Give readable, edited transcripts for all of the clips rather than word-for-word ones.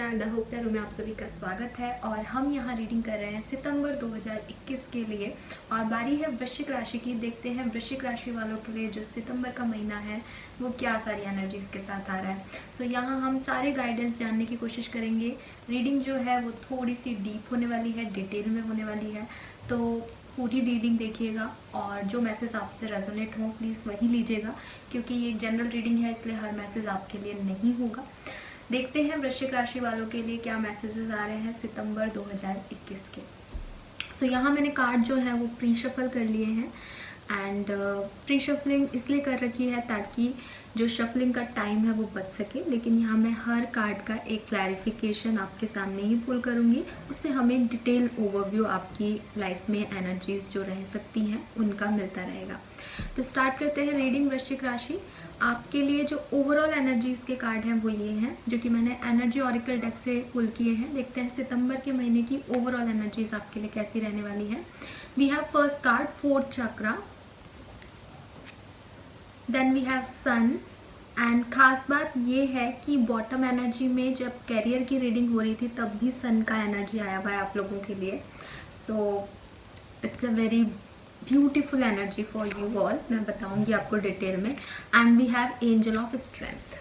नमस्कार, the hope tarot में आप सभी का स्वागत है। और हम यहाँ रीडिंग कर रहे हैं सितंबर 2021 के लिए। और बारी है वृश्चिक राशि की। देखते हैं वृश्चिक राशि वालों के लिए जो सितंबर का महीना है वो क्या सारी एनर्जीज के साथ आ रहा है। सो यहाँ हम सारे गाइडेंस जानने की कोशिश करेंगे। रीडिंग जो है वो थोड़ी सी डीप होने वाली है, डिटेल में होने वाली है, तो पूरी रीडिंग देखिएगा और जो मैसेज आपसे रेजोनेट हो प्लीज़ वही लीजिएगा, क्योंकि ये एक जनरल रीडिंग है इसलिए हर मैसेज आपके लिए नहीं होगा। देखते हैं वृश्चिक राशि वालों के लिए क्या मैसेजेस आ रहे हैं सितंबर 2021 के। सो यहाँ मैंने कार्ड जो है वो प्री शफल कर लिए हैं। एंड प्री शफलिंग इसलिए कर रखी है ताकि जो शफलिंग का टाइम है वो बच सके, लेकिन यहाँ मैं हर कार्ड का एक क्लैरिफिकेशन आपके सामने ही पुल करूँगी, उससे हमें डिटेल ओवरव्यू आपकी लाइफ में एनर्जीज जो रह सकती हैं उनका मिलता रहेगा। तो स्टार्ट करते हैं रीडिंग वृश्चिक राशि। आपके लिए जो ओवरऑल एनर्जीज के कार्ड हैं वो ये हैं, जो कि मैंने एनर्जी ऑरिकल डेक से पुल किए हैं। देखते हैं सितंबर के महीने की ओवरऑल एनर्जीज आपके लिए कैसी रहने वाली है। We have first card fourth chakra, then we have sun. And खास बात ये है कि बॉटम एनर्जी में जब कैरियर की रीडिंग हो रही थी तब भी सन का एनर्जी आया हुआ है आप लोगों के लिए। So it's a very beautiful energy for you all, मैं बताऊंगी आपको डिटेल में। And we have angel of strength.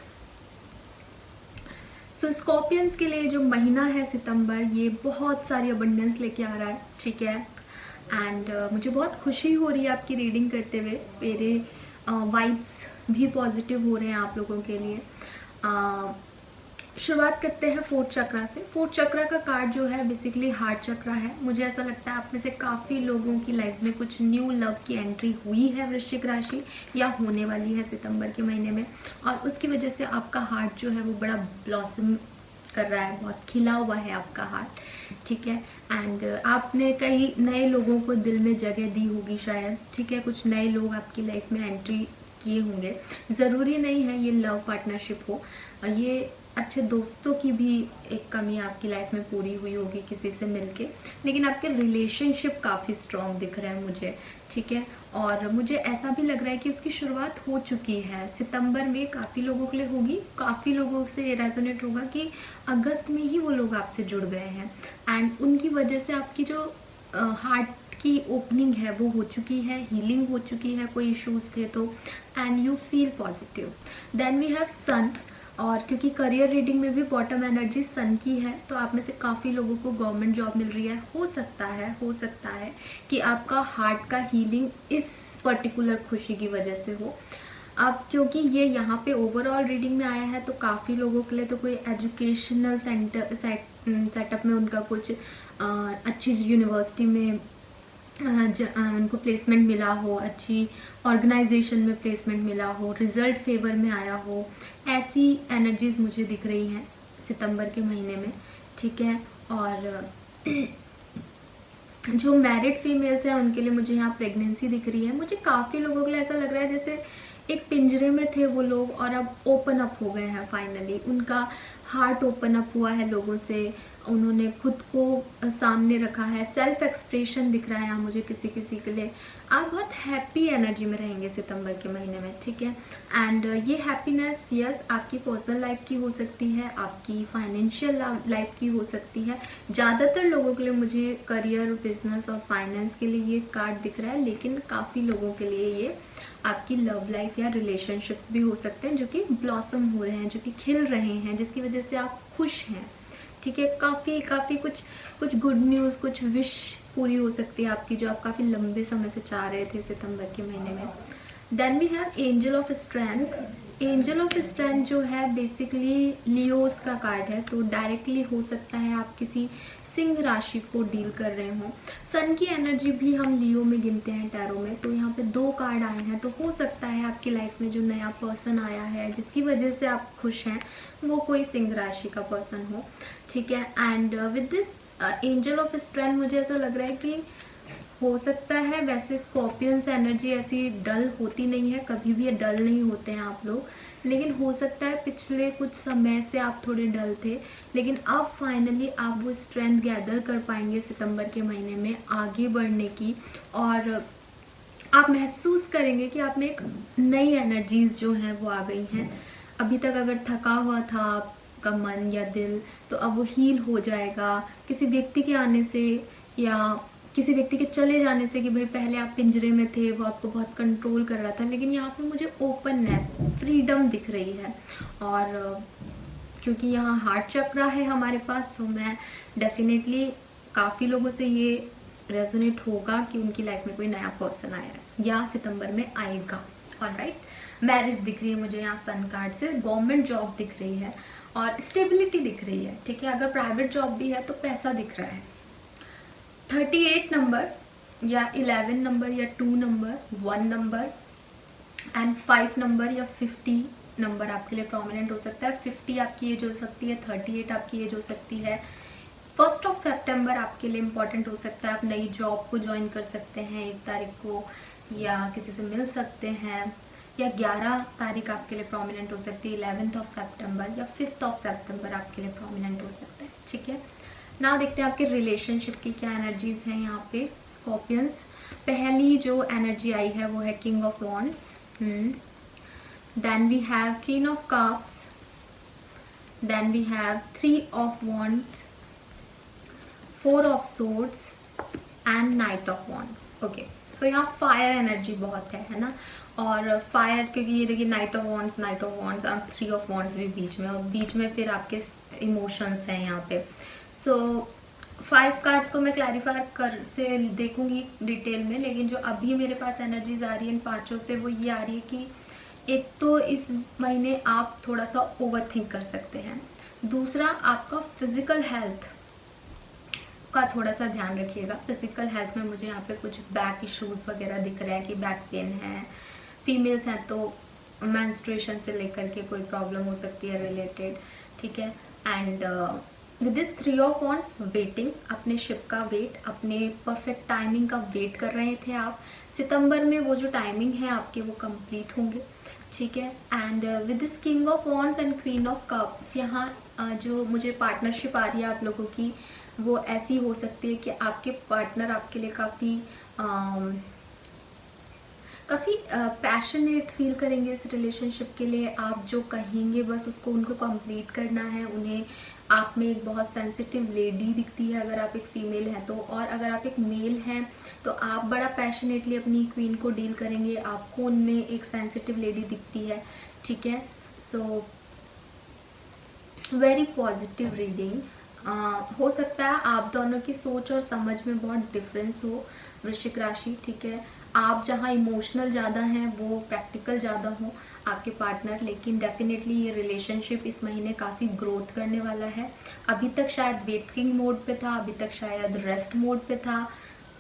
So scorpions के लिए जो महीना है सितंबर, ये बहुत सारी अबंडेंस लेके आ रहा है, ठीक है। एंड मुझे बहुत खुशी हो रही है आपकी रीडिंग करते हुए। मेरे वाइब्स भी पॉजिटिव हो रहे हैं आप लोगों के लिए। शुरुआत करते हैं फोर्थ चक्रा से। फोर्थ चक्रा का कार्ड जो है बेसिकली हार्ट चक्रा है। मुझे ऐसा लगता है आप में से काफ़ी लोगों की लाइफ में कुछ न्यू लव की एंट्री हुई है वृश्चिक राशि, या होने वाली है सितंबर के महीने में, और उसकी वजह से आपका हार्ट जो है वो बड़ा ब्लॉसम कर रहा है, बहुत खिला हुआ है आपका हार्ट, ठीक है। एंड आपने कई नए लोगों को दिल में जगह दी होगी शायद, ठीक है। कुछ नए लोग आपकी लाइफ में एंट्री किए होंगे। ज़रूरी नहीं है ये लव पार्टनरशिप हो, ये अच्छे दोस्तों की भी एक कमी आपकी लाइफ में पूरी हुई होगी किसी से मिलके, लेकिन आपके रिलेशनशिप काफ़ी स्ट्रॉन्ग दिख रहा है मुझे, ठीक है। और मुझे ऐसा भी लग रहा है कि उसकी शुरुआत हो चुकी है सितंबर में, काफ़ी लोगों के लिए होगी। काफ़ी लोगों से ये रेजोनेट होगा कि अगस्त में ही वो लोग आपसे जुड़ गए हैं, एंड उनकी वजह से आपकी जो हार्ट की ओपनिंग है वो हो चुकी है, हीलिंग हो चुकी है, कोई इश्यूज थे तो, and you feel positive. Then we have sun. और क्योंकि करियर रीडिंग में भी बॉटम एनर्जी सन की है, तो आप में से काफ़ी लोगों को गवर्नमेंट जॉब मिल रही है। हो सकता है कि आपका हार्ट का हीलिंग इस पर्टिकुलर खुशी की वजह से हो। अब क्योंकि ये यहाँ पे ओवरऑल रीडिंग में आया है तो काफ़ी लोगों के लिए तो कोई एजुकेशनल सेटअप में उनका कुछ अच्छी यूनिवर्सिटी में उनको प्लेसमेंट मिला हो, अच्छी ऑर्गेनाइजेशन में प्लेसमेंट मिला हो, रिजल्ट फेवर में आया हो, ऐसी एनर्जीज मुझे दिख रही हैं सितंबर के महीने में, ठीक है। और जो मैरिड फीमेल्स हैं उनके लिए मुझे यहाँ प्रेगनेंसी दिख रही है। मुझे काफ़ी लोगों के लिए ऐसा लग रहा है जैसे एक पिंजरे में थे वो लोग और अब ओपन अप हो गए हैं, फाइनली उनका हार्ट ओपन अप हुआ है लोगों से, उन्होंने खुद को सामने रखा है, सेल्फ एक्सप्रेशन दिख रहा है यहाँ मुझे किसी किसी के लिए। आप बहुत हैप्पी एनर्जी में रहेंगे सितंबर के महीने में, ठीक है। एंड ये हैप्पीनेस यस आपकी पर्सनल लाइफ की हो सकती है, आपकी फाइनेंशियल लाइफ की हो सकती है। ज़्यादातर लोगों के लिए मुझे करियर, बिजनेस और फाइनेंस के लिए ये कार्ड दिख रहा है, लेकिन काफ़ी लोगों के लिए ये आपकी लव लाइफ या रिलेशनशिप्स भी हो सकते हैं जो कि ब्लॉसम हो रहे हैं, जो कि खिल रहे हैं, जिसकी वजह से आप खुश हैं, ठीक है। काफ़ी कुछ गुड न्यूज़, कुछ विश पूरी हो सकती है आपकी, जो आप काफ़ी लंबे समय से चाह रहे थे सितंबर के महीने में। Then we have angel of strength. Angel of strength जो है बेसिकली लियोस का कार्ड है, तो डायरेक्टली हो सकता है आप किसी सिंह राशि को डील कर रहे हो। सन की एनर्जी भी हम लियो में गिनते हैं टैरो में, तो यहाँ पे 2 कार्ड आए हैं, तो हो सकता है आपकी लाइफ में जो नया पर्सन आया है जिसकी वजह से आप खुश हैं वो कोई सिंह राशि का पर्सन हो, ठीक है। And with this angel of strength मुझे ऐसा लग रहा है कि हो सकता है, वैसे स्कॉर्पियंस एनर्जी ऐसी डल होती नहीं है, कभी भी ये डल नहीं होते हैं आप लोग, लेकिन हो सकता है पिछले कुछ समय से आप थोड़े डल थे, लेकिन अब फाइनली आप वो स्ट्रेंथ गैदर कर पाएंगे सितंबर के महीने में आगे बढ़ने की, और आप महसूस करेंगे कि आप में एक नई एनर्जीज जो हैं वो आ गई हैं। अभी तक अगर थका हुआ था, का मन या दिल, तो अब वो हील हो जाएगा किसी व्यक्ति के आने से या किसी व्यक्ति के चले जाने से, कि भाई पहले आप पिंजरे में थे, वो आपको बहुत कंट्रोल कर रहा था, लेकिन यहाँ पे मुझे ओपननेस, फ्रीडम दिख रही है। और क्योंकि यहाँ हार्ट चक्रा है हमारे पास, तो मैं डेफिनेटली काफ़ी लोगों से ये रेजोनेट होगा कि उनकी लाइफ में कोई नया पर्सन आया है या सितंबर में आएगा। ऑलराइट, मैरिज दिख रही है मुझे यहाँ सन कार्ड से, गवर्नमेंट जॉब दिख रही है और स्टेबिलिटी दिख रही है। ठीक है, अगर प्राइवेट जॉब भी है तो पैसा दिख रहा है। 38 नंबर या 11 नंबर या 2 नंबर, 1 नंबर एंड 5 नंबर या 50 नंबर आपके लिए प्रोमिनेंट हो सकता है। 50 आपकी एज हो सकती है, 38 आपकी एज हो सकती है। 1 सितंबर आपके लिए इम्पॉर्टेंट हो सकता है, आप नई जॉब को ज्वाइन कर सकते हैं 1 तारीख को, या किसी से मिल सकते हैं, या 11 तारीख आपके लिए प्रोमिनेंट हो सकती है, 11 सितंबर या 5 सितंबर आपके लिए प्रोमिनेंट हो सकता है। ठीक है, ना देखते हैं आपके रिलेशनशिप की क्या एनर्जीज हैं यहाँ पे स्कॉर्पियंस। पहली जो एनर्जी आई है वो है king of wands, then we have queen of cups, then we have 3 of wands, 4 of swords and knight of wands. Okay, so यहाँ फायर एनर्जी बहुत है ना, और फायर क्योंकि ये देखिए नाइट ऑफ वॉन्ड्स और 3 ऑफ वॉन्ड्स भी बीच में, और बीच में फिर आपके इमोशंस हैं यहाँ पे। सो 5 कार्ड्स को मैं क्लैरिफाई कर से देखूंगी डिटेल में, लेकिन जो अभी मेरे पास एनर्जीज आ रही है इन 5 से वो ये आ रही है कि एक तो इस महीने आप थोड़ा सा ओवर थिंक कर सकते हैं, दूसरा आपका फिजिकल हेल्थ का थोड़ा सा ध्यान रखिएगा। फिजिकल हेल्थ में मुझे यहाँ पे कुछ बैक इश्यूज वगैरह दिख रहा है कि बैक पेन है, फीमेल्स हैं तो मेंस्ट्रुएशन से लेकर के कोई प्रॉब्लम हो सकती है रिलेटेड। ठीक है, and with this 3 of wands, waiting, अपने शिप का वेट, अपने परफेक्ट टाइमिंग का वेट कर रहे थे आप। सितंबर में वो जो टाइमिंग है आपके वो कंप्लीट होंगे। ठीक है, and with this king of wands and queen of cups, यहाँ जो मुझे पार्टनरशिप आ रही है आप लोगों की वो ऐसी हो सकती है कि आपके पार्टनर आपके लिए काफ़ी पैशनेट फील करेंगे इस रिलेशनशिप के लिए। आप जो कहेंगे बस उसको उनको कंप्लीट करना है। उन्हें आप में एक बहुत सेंसिटिव लेडी दिखती है अगर आप एक फीमेल हैं तो, और अगर आप एक मेल हैं तो आप बड़ा पैशनेटली अपनी क्वीन को डील करेंगे, आपको उनमें एक सेंसिटिव लेडी दिखती है। ठीक है, सो वेरी पॉजिटिव रीडिंग। हो सकता है आप दोनों की सोच और समझ में बहुत डिफरेंस हो वृश्चिक राशि। ठीक है, आप जहाँ इमोशनल ज़्यादा हैं वो प्रैक्टिकल ज़्यादा हो आपके पार्टनर, लेकिन डेफिनेटली ये रिलेशनशिप इस महीने काफ़ी ग्रोथ करने वाला है। अभी तक शायद वेटिंग मोड पे था, अभी तक शायद रेस्ट मोड पे था,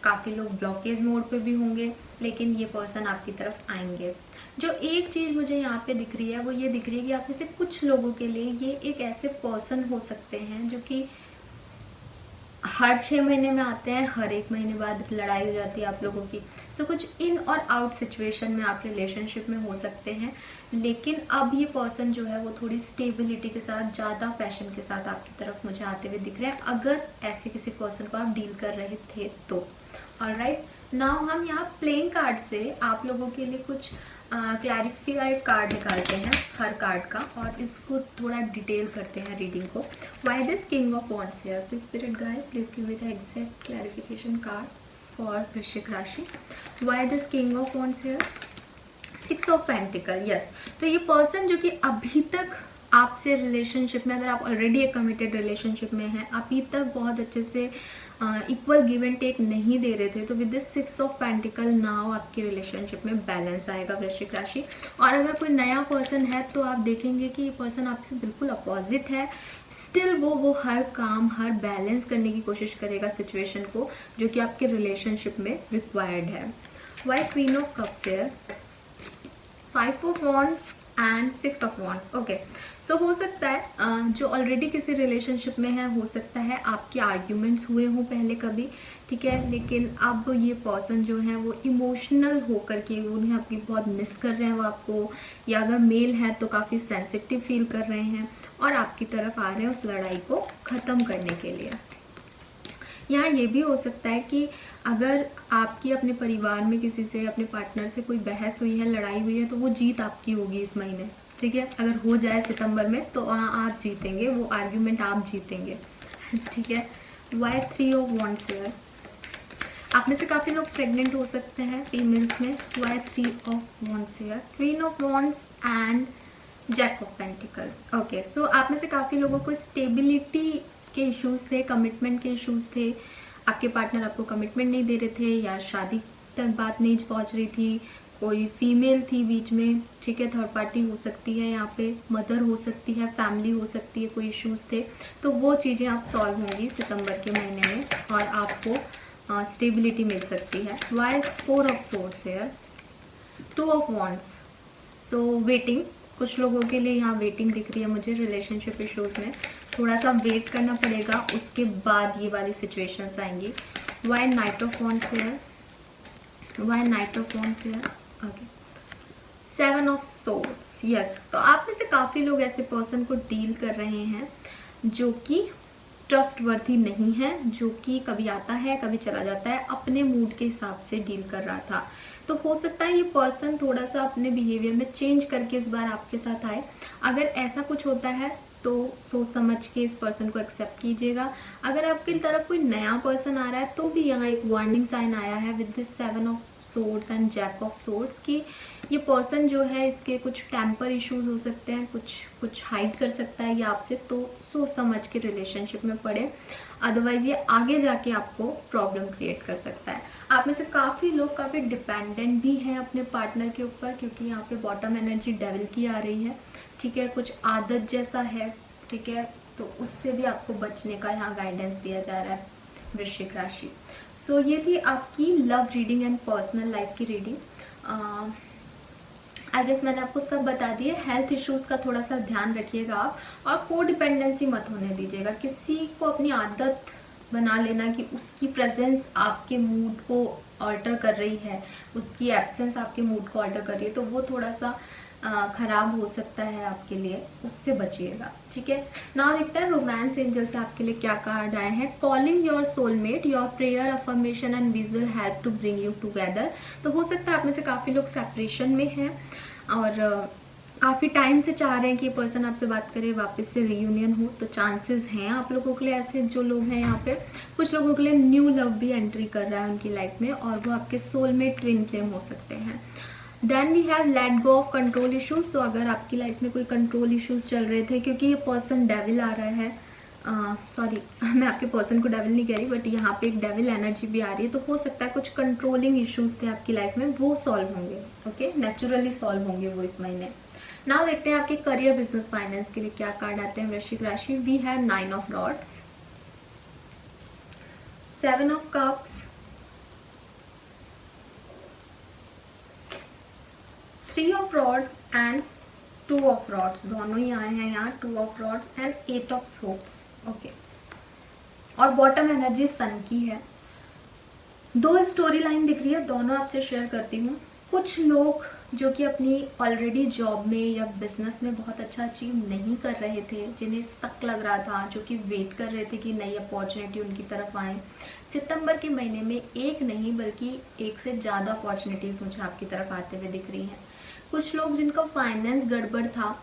काफ़ी लोग ब्लॉकेज मोड पे भी होंगे, लेकिन ये पर्सन आपकी तरफ आएंगे। जो एक चीज़ मुझे यहाँ पे दिख रही है वो ये दिख रही है कि आप में से कुछ लोगों के लिए ये एक ऐसे पर्सन हो सकते हैं जो कि हर 6 महीने में आते हैं, हर 1 महीने बाद लड़ाई हो जाती है आप लोगों की। सो कुछ इन और आउट सिचुएशन में आप रिलेशनशिप में हो सकते हैं, लेकिन अब ये पर्सन जो है वो थोड़ी स्टेबिलिटी के साथ, ज़्यादा पैशन के साथ आपकी तरफ मुझे आते हुए दिख रहे हैं, अगर ऐसे किसी पर्सन को आप डील कर रहे थे तो। ऑलराइट, नाउ हम यहाँ प्लेइंग कार्ड से आप लोगों के लिए कुछ क्लैरिफाई कार्ड निकालते हैं हर कार्ड का, और इसको थोड़ा डिटेल करते हैं रीडिंग को। Why this king of wands here, please spirit guys please give me the exact clarification card for वृश्चिक राशि। Why this king of wands here, 6 of pentacle. Yes, तो ये पर्सन जो कि अभी तक आपसे रिलेशनशिप में, अगर आप ऑलरेडी एक कमिटेड रिलेशनशिप में हैं, अभी तक बहुत अच्छे से इक्वल गिव एंड टेक नहीं दे रहे थे, तो with this 6 of pentacle now आपकी रिलेशनशिप में बैलेंस आएगा वृश्चिक राशि। और अगर कोई नया पर्सन है तो आप देखेंगे कि ये पर्सन आपसे बिल्कुल अपोजिट है, स्टिल वो हर काम, हर बैलेंस करने की कोशिश करेगा सिचुएशन को जो कि आपके रिलेशनशिप में रिक्वायर्ड है। Why queen of cups here, 5 of wands and 6 of wands. Okay, so हो सकता है जो ऑलरेडी किसी रिलेशनशिप में है, हो सकता है आपके आर्ग्यूमेंट्स हुए हों पहले कभी। ठीक है, लेकिन अब ये पर्सन जो है वो इमोशनल होकर के उन्हें आपकी बहुत मिस कर रहे हैं वो आपको, या अगर मेल है तो काफ़ी सेंसिटिव फील कर रहे हैं और आपकी तरफ आ रहे हैं उस लड़ाई को ख़त्म करने के लिए। यहाँ ये भी हो सकता है कि अगर आपकी अपने परिवार में किसी से, अपने पार्टनर से कोई बहस हुई है, लड़ाई हुई है, तो वो जीत आपकी होगी इस महीने। ठीक है, अगर हो जाए सितंबर में तो वहाँ आप जीतेंगे, वो आर्ग्यूमेंट आप जीतेंगे। ठीक है। Why 3 of wands here? आप में से काफ़ी लोग प्रेग्नेंट हो सकते हैं फीमेल्स में। Why 3 of wands here? Queen of wands and jack of pentacle. Okay, so आप में से काफ़ी लोगों को स्टेबिलिटी के इश्यूज थे, कमिटमेंट के इश्यूज थे। आपके पार्टनर आपको कमिटमेंट नहीं दे रहे थे, या शादी तक बात नहीं पहुंच रही थी, कोई फीमेल थी बीच में, ठीक है, थर्ड पार्टी हो सकती है, यहाँ पे मदर हो सकती है, फैमिली हो सकती है, कोई इश्यूज थे, तो वो चीज़ें आप सॉल्व होंगी सितंबर के महीने में और आपको स्टेबिलिटी मिल सकती है। Why 4 of swords here? 2 of wands. So waiting, कुछ लोगों के लिए यहाँ वेटिंग दिख रही है मुझे रिलेशनशिप इश्यूज में, थोड़ा सा वेट करना पड़ेगा, उसके बाद ये वाली सिचुएशंस आएंगी। Why knight of wands here? Why knight of wands here? Okay, 7 of swords. Yes, तो आप में से काफ़ी लोग ऐसे पर्सन को डील कर रहे हैं जो कि ट्रस्ट वर्दी नहीं है, जो कि कभी आता है कभी चला जाता है, अपने मूड के हिसाब से डील कर रहा था। तो हो सकता है ये पर्सन थोड़ा सा अपने बिहेवियर में चेंज करके इस बार आपके साथ आए। अगर ऐसा कुछ होता है तो सोच समझ के इस पर्सन को एक्सेप्ट कीजिएगा। अगर आपकी तरफ कोई नया पर्सन आ रहा है तो भी यहाँ एक वार्निंग साइन आया है with this 7 of swords and jack of swords कि ये पर्सन जो है इसके कुछ टेम्पर इश्यूज हो सकते हैं, कुछ हाइड कर सकता है ये आपसे, तो सोच समझ के रिलेशनशिप में पड़े, अदरवाइज ये आगे जाके आपको प्रॉब्लम क्रिएट कर सकता है। आप में से काफ़ी लोग काफ़ी डिपेंडेंट भी हैं अपने पार्टनर के ऊपर, क्योंकि यहाँ पे बॉटम एनर्जी डेविल की आ रही है, ठीक है, कुछ आदत जैसा है, ठीक है, तो उससे भी आपको बचने का यहाँ गाइडेंस दिया जा रहा है वृश्चिक राशि। सो ये थी आपकी love reading and personal life की रीडिंग। आई गेस मैंने आपको सब बता दिए। हेल्थ इश्यूज का थोड़ा सा ध्यान रखिएगा आप, और को डिपेंडेंसी मत होने दीजिएगा। किसी को अपनी आदत बना लेना कि उसकी प्रेजेंस आपके मूड को ऑल्टर कर रही है, उसकी एब्सेंस आपके मूड को ऑल्टर कर रही है, तो वो थोड़ा सा खराब हो सकता है आपके लिए, उससे बचिएगा, ठीक है। ना देखते हैं रोमांस एंजल से आपके लिए क्या कार्ड आए हैं। Calling your soulmate, your prayer, affirmation and visual help to bring you together. तो हो सकता है आप में से काफ़ी लोग सेपरेशन में हैं और काफ़ी टाइम से चाह रहे हैं कि पर्सन आपसे बात करे, वापस से रीयूनियन हो, तो चांसेस हैं आप लोगों के लिए ऐसे जो लोग हैं यहाँ पे। कुछ लोगों के लिए न्यू लव भी एंट्री कर रहा है उनकी लाइफ में, और वो आपके सोलमेट ट्विन फ्लेम हो सकते हैं। Then we have let go of control issues. So अगर आपकी लाइफ में कोई कंट्रोल इशूज चल रहे थे, क्योंकि ये पर्सन डेविल आ रहा है, सॉरी मैं आपके पर्सन को डेविल नहीं कह रही, बट यहाँ पे एक डेविल एनर्जी भी आ रही है, तो हो सकता है कुछ कंट्रोलिंग इश्यूज थे आपकी लाइफ में, वो सॉल्व होंगे, ओके, नेचुरली सॉल्व होंगे वो इस महीने। नाउ देखते हैं आपके करियर, बिजनेस, फाइनेंस के लिए क्या कार्ड आते हैं वृश्चिक राशि। We have 9 of rods, 7 of cups, 3 of rods and 2 of rods, दोनों ही आए हैं यहाँ, 2 of rods and 8 of swords, okay. और बॉटम एनर्जी सन की है। 2 स्टोरी लाइन दिख रही है, दोनों आपसे शेयर करती हूँ। कुछ लोग जो कि अपनी ऑलरेडी जॉब में या बिजनेस में बहुत अच्छा अचीव नहीं कर रहे थे, जिन्हें स्टक लग रहा था, जो कि वेट कर रहे थे कि नई अपॉर्चुनिटी उनकी तरफ आए, सितंबर के महीने में एक नहीं बल्कि एक से ज़्यादा अपॉर्चुनिटीज़ मुझे आपकी तरफ आते हुए दिख रही हैं। कुछ लोग जिनका फाइनेंस गड़बड़ था,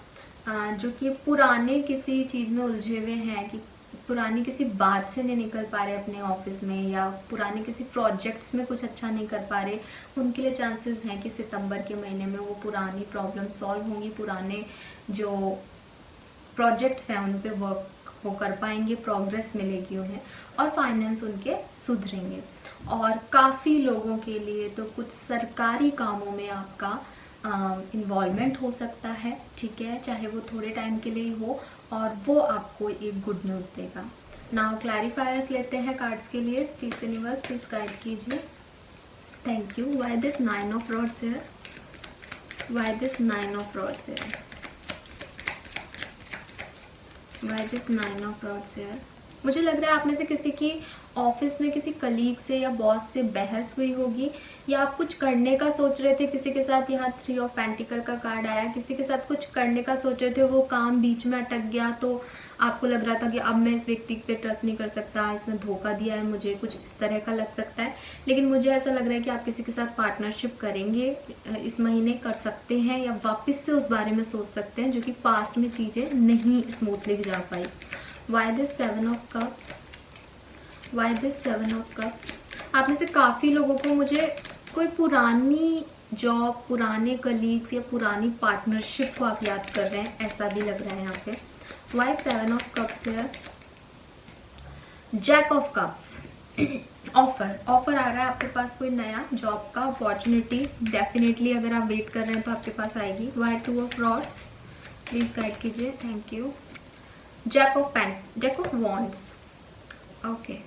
जो कि पुराने किसी चीज़ में उलझे हुए हैं, कि पुरानी किसी बात से नहीं निकल पा रहे अपने ऑफिस में, या पुराने किसी प्रोजेक्ट्स में कुछ अच्छा नहीं कर पा रहे, उनके लिए चांसेस हैं कि सितंबर के महीने में वो पुरानी प्रॉब्लम सॉल्व होंगी, पुराने जो प्रोजेक्ट्स हैं उन पे वर्क वो कर पाएंगे, प्रोग्रेस मिलेगी उन्हें, और फाइनेंस उनके सुधरेंगे। और काफ़ी लोगों के लिए तो कुछ सरकारी कामों में आपका इन्वॉल्वमेंट हो सकता है, ठीक है, चाहे वो थोड़े टाइम के लिए ही हो, और वो आपको एक गुड न्यूज़ देगा। नाउ क्लैरिफायर्स लेते हैं कार्ड्स के लिए। प्लीज यूनिवर्स प्लीज गाइड कीजिए। Thank you. Why this 9 of rods here? Why this 9 of rods here? Why this 9 of rods here? मुझे लग रहा है आप में से किसी की ऑफिस में किसी कलीग से या बॉस से बहस हुई होगी, या आप कुछ करने का सोच रहे थे किसी के साथ, यहाँ 3 ऑफ पेंटिकल का कार्ड आया, किसी के साथ कुछ करने का सोच रहे थे, वो काम बीच में अटक गया, तो आपको लग रहा था कि अब मैं इस व्यक्ति पे ट्रस्ट नहीं कर सकता, इसने धोखा दिया है मुझे, कुछ इस तरह का लग सकता है। लेकिन मुझे ऐसा लग रहा है कि आप किसी के साथ पार्टनरशिप करेंगे इस महीने, कर सकते हैं, या वापस से उस बारे में सोच सकते हैं जो कि पास्ट में चीज़ें नहीं स्मूथली जा पाई। Why this 7 of cups, why this 7 of cups. आप में से काफ़ी लोगों को मुझे कोई पुरानी जॉब, पुराने कलीग्स या पुरानी पार्टनरशिप को आप याद कर रहे हैं, ऐसा भी लग रहा है यहाँ पे। वाई 7 ऑफ कप्स है, जैक ऑफ कप्स। ऑफर आ रहा है आपके पास, कोई नया जॉब का अपॉर्चुनिटी डेफिनेटली अगर आप वेट कर रहे हैं तो आपके पास आएगी। Why 2 of rods, please guide कीजिए, thank you. Jack of wands, okay.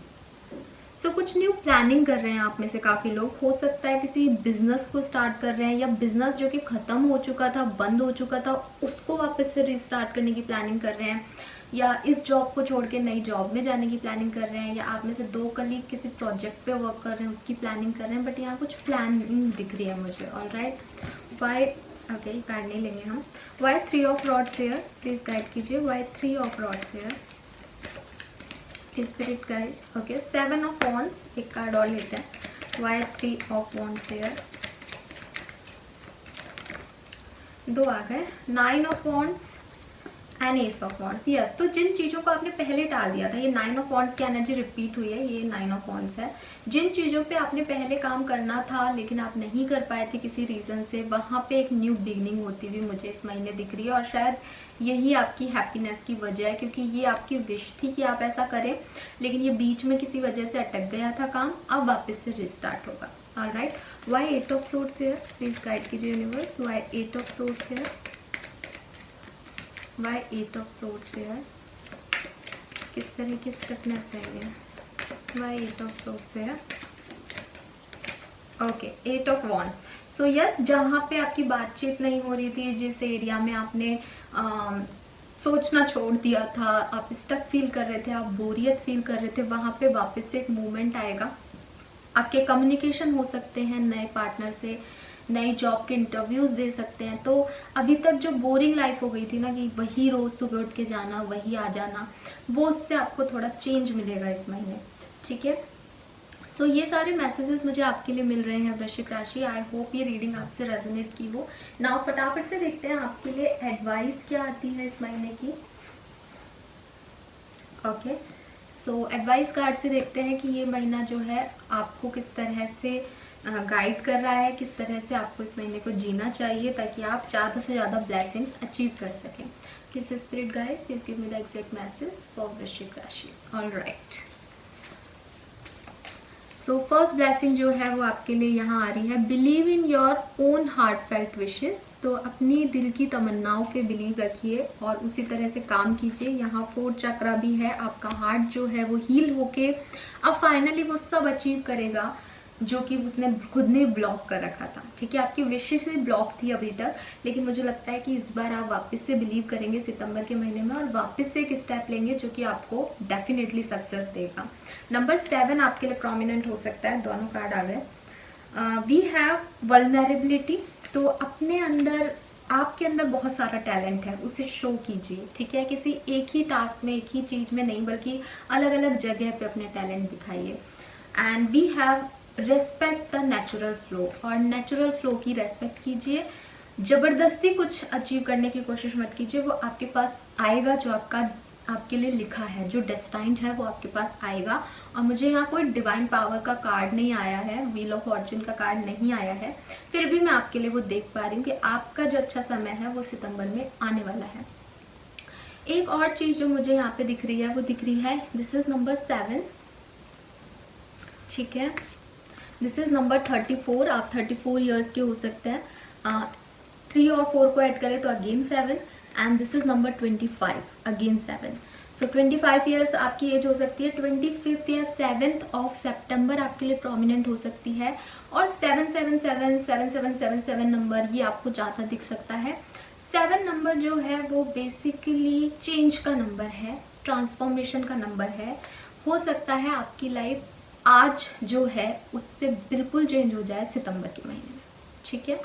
So कुछ न्यू प्लानिंग कर रहे हैं आप में से काफ़ी लोग। हो सकता है किसी बिजनेस को स्टार्ट कर रहे हैं, या बिजनेस जो कि ख़त्म हो चुका था, बंद हो चुका था, उसको वापस से रिस्टार्ट करने की प्लानिंग कर रहे हैं, या इस जॉब को छोड़ के नई जॉब में जाने की प्लानिंग कर रहे हैं, या आप में से 2 कलीग किसी प्रोजेक्ट पे वर्क कर रहे हैं, उसकी प्लानिंग कर रहे हैं। बट यहाँ कुछ प्लानिंग दिख रही है मुझे। All right, why, okay, card नहीं लेंगे हम। Why 3 of rods here, please guide कीजिए। Why 3 of rods here, spirit guys, okay. 7 of wands, एक कार्ड और लेते हैं। वाई 3 ऑफ वॉन्ड्स हियर, 2 आ गए। 9 of wands and ace of wands. Yes, तो जिन चीज़ों को आपने पहले टाल दिया था, ये 9 ऑफ वॉन्ड्स की एनर्जी रिपीट हुई है, ये 9 ऑफ वॉन्ड्स है। जिन चीज़ों पे आपने पहले काम करना था लेकिन आप नहीं कर पाए थे किसी रीज़न से, वहाँ पे एक न्यू बिगनिंग होती हुई मुझे इस महीने दिख रही है। और शायद यही आपकी हैप्पीनेस की वजह है, क्योंकि ये आपकी विश थी कि आप ऐसा करें, लेकिन ये बीच में किसी वजह से अटक गया था काम, अब वापस से रिस्टार्ट होगा। All right, why 8 of swords here, please guide कीजिए universe. Why 8 of swords here, why 8 of swords here, किस तरह की स्टकनेस है ये। Why 8 of swords here, okay. 8 of wands. So yes, जहाँ पे आपकी बातचीत नहीं हो रही थी, जिस एरिया में आपने सोचना छोड़ दिया था, आप स्टक फील कर रहे थे, आप बोरियत फील कर रहे थे, वहाँ पे वापस से एक मूवमेंट आएगा। आपके कम्युनिकेशन हो सकते हैं नए पार्टनर से, नई जॉब के इंटरव्यूज़ दे सकते हैं। तो अभी तक जो बोरिंग लाइफ हो गई थी ना, कि वही रोज़ सुबह उठ के जाना, वही आ जाना, वो उससे आपको थोड़ा चेंज मिलेगा इस महीने। ठीक है, सो ये सारे मैसेजेस मुझे आपके लिए मिल रहे हैं वृश्चिक राशि। आई होप ये रीडिंग आपसे रेजोनेट की हो। नाउ फटाफट से देखते हैं आपके लिए एडवाइस क्या आती है इस महीने की। ओके, सो एडवाइस कार्ड से देखते हैं कि ये महीना जो है आपको किस तरह से गाइड कर रहा है, किस तरह से आपको इस महीने को जीना चाहिए ताकि आप ज़्यादा से ज़्यादा ब्लेसिंग्स अचीव कर सकें। Please spirit guys, please give me the exact message for वृश्चिक राशि। All right, so first blessing जो है वो आपके लिए यहाँ आ रही है, believe in your own heart felt wishes. तो अपनी दिल की तमन्नाओं पे बिलीव रखिए और उसी तरह से काम कीजिए। यहाँ 4 चक्रा भी है, आपका हार्ट जो है वो हील होके अब फाइनली वो सब अचीव करेगा जो कि उसने खुद ने ब्लॉक कर रखा था। ठीक है, आपकी विशेष से ब्लॉक थी अभी तक, लेकिन मुझे लगता है कि इस बार आप वापस से बिलीव करेंगे सितंबर के महीने में और वापस से एक स्टेप लेंगे जो कि आपको डेफिनेटली सक्सेस देगा। नंबर 7 आपके लिए प्रोमिनेंट हो सकता है, दोनों कार्ड आ गए। We have vulnerability. तो अपने अंदर, आपके अंदर बहुत सारा टैलेंट है, उसे शो कीजिए। ठीक है, किसी एक ही टास्क में, एक ही चीज़ में नहीं, बल्कि अलग अलग जगह पे अपने टैलेंट दिखाइए। And we have respect the natural flow. और नेचुरल फ्लो की रेस्पेक्ट कीजिए, ज़बरदस्ती कुछ अचीव करने की कोशिश मत कीजिए, वो आपके पास आएगा जो आपके लिए लिखा है, जो डेस्टाइंड है वो आपके पास आएगा। और मुझे यहाँ कोई डिवाइन पावर का कार्ड नहीं आया है, व्हील ऑफ फॉर्चून का कार्ड नहीं आया है, फिर भी मैं आपके लिए वो देख पा रही हूँ कि आपका जो अच्छा समय है वो सितंबर में आने वाला है। एक और चीज़ जो मुझे यहाँ पे दिख रही है वो दिख रही है, दिस इज नंबर 7। ठीक है, दिस इज नंबर 34। आप 34 ईयर्स के हो सकते हैं। 3 और 4 को ऐड करें तो again 7, and this is number 25, again 7। So 25 years आपकी एज हो सकती है। 25 या 7th ऑफ सेप्टेम्बर आपके लिए प्रोमिनेंट हो सकती है। और 777 7777 नंबर ये आपको ज़्यादा दिख सकता है। 7 नंबर जो है वो बेसिकली चेंज का नंबर है, ट्रांसफॉर्मेशन का नंबर है। हो सकता है आपकी लाइफ आज जो है उससे बिल्कुल चेंज हो जाए सितंबर के महीने में। ठीक है,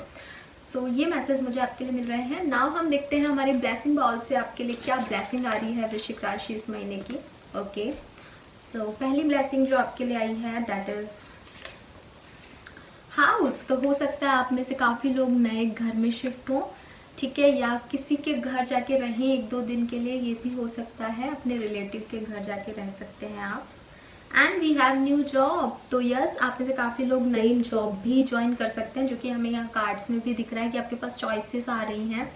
सो ये मैसेज मुझे आपके लिए मिल रहे हैं। नाउ हम देखते हैं हमारे ब्लेसिंग बॉल से आपके लिए क्या ब्लेसिंग आ रही है वृश्चिक राशि इस महीने की। ओके, सो पहली ब्लेसिंग जो आपके लिए आई है दैट इज हाउस। तो हो सकता है आप में से काफ़ी लोग नए घर में शिफ्ट हों, ठीक है, या किसी के घर जाके रहें 1-2 दिन के लिए, ये भी हो सकता है। अपने रिलेटिव के घर जाके रह सकते हैं आप। And we have new job. तो यस, आप में से काफ़ी लोग नई जॉब भी ज्वाइन कर सकते हैं, जो कि हमें यहाँ कार्ड्स में भी दिख रहा है कि आपके पास चॉइसेस आ रही हैं।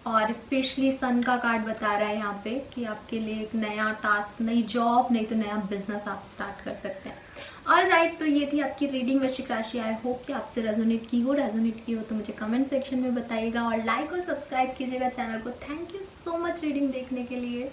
और स्पेशली सन का कार्ड बता रहा है यहाँ पे कि आपके लिए एक नया टास्क, नई जॉब, नहीं तो नया बिजनेस आप स्टार्ट कर सकते हैं। ऑलराइट, तो ये थी आपकी रीडिंग वृश्चिक राशि। आई होप कि आपसे रेजोनेट की हो तो मुझे कमेंट सेक्शन में बताइएगा और लाइक और सब्सक्राइब कीजिएगा चैनल को। Thank you so much reading देखने के लिए।